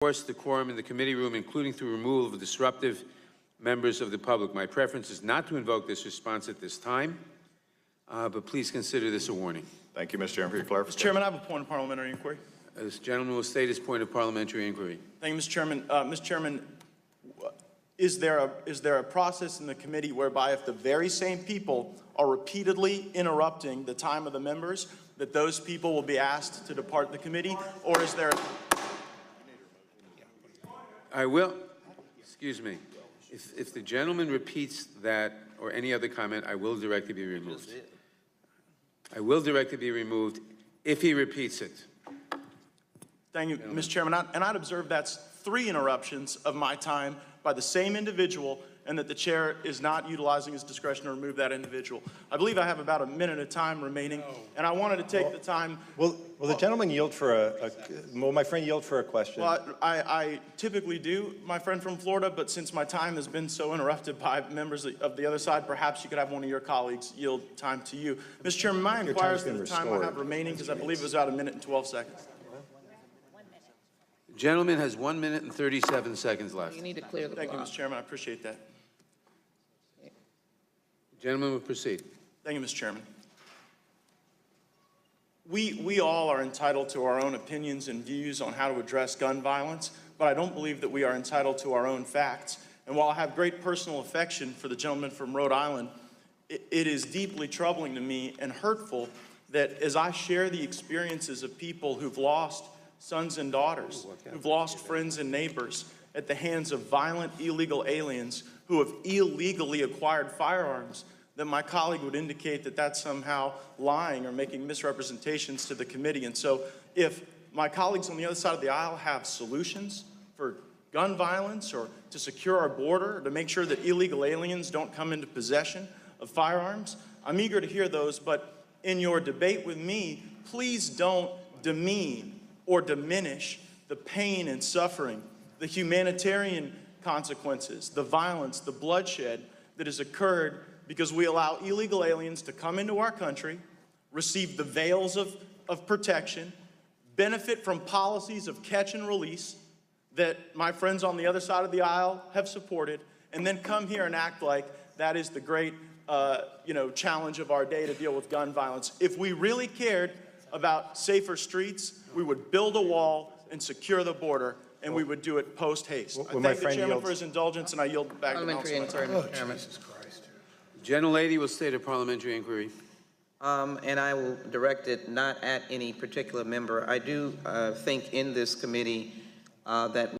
reinforce the quorum in the committee room, including through removal of disruptive members of the public. My preference is not to invoke this response at this time, but please consider this a warning. Thank you, Mr. Chairman, for your clarification. Mr. Chairman, I have a point of parliamentary inquiry. This gentleman will state his point of parliamentary inquiry. Thank you, Mr. Chairman. Mr. Chairman, is there a process in the committee whereby if the very same people are repeatedly interrupting the time of the members, that those people will be asked to depart the committee, or is there? I will, excuse me, if the gentleman repeats that or any other comment, I will direct it be removed. I will direct it be removed if he repeats it. Thank you, Mr. Chairman. And I'd observe that's 3 interruptions of my time by the same individual, and that the chair is not utilizing his discretion to remove that individual. I believe I have about a minute of time remaining, and I wanted to take the time. Will the gentleman yield for will my friend yield for a question? Well, I typically do, my friend from Florida, but since my time has been so interrupted by members of the other side, perhaps you could have one of your colleagues yield time to you. Mr. Chairman, may I inquire as to the time I have remaining, because I believe it was about a minute and 12 seconds. The gentleman has 1 minute and 37 seconds left. You need to clear the Thank you, block. Mr. Chairman. I appreciate that. The gentleman will proceed. Thank you, Mr. Chairman. We all are entitled to our own opinions and views on how to address gun violence, but I don't believe that we are entitled to our own facts. And while I have great personal affection for the gentleman from Rhode Island, it is deeply troubling to me and hurtful that as I share the experiences of people who've lost sons and daughters, who've lost friends and neighbors at the hands of violent, illegal aliens who have illegally acquired firearms, that my colleague would indicate that that's somehow lying or making misrepresentations to the committee. And so if my colleagues on the other side of the aisle have solutions for gun violence or to secure our border, or to make sure that illegal aliens don't come into possession of firearms, I'm eager to hear those. But in your debate with me, please don't demean or diminish the pain and suffering, the humanitarian consequences, the violence, the bloodshed that has occurred because we allow illegal aliens to come into our country, receive the veils of protection, benefit from policies of catch and release that my friends on the other side of the aisle have supported, and then come here and act like that is the great challenge of our day to deal with gun violence. If we really cared about safer streets, we would build a wall and secure the border, and we would do it post-haste. I thank the chairman for his indulgence, and I yield back the balance of my time. Jesus Christ. Gentlelady will state a parliamentary inquiry. And I will direct it not at any particular member. I do think in this committee that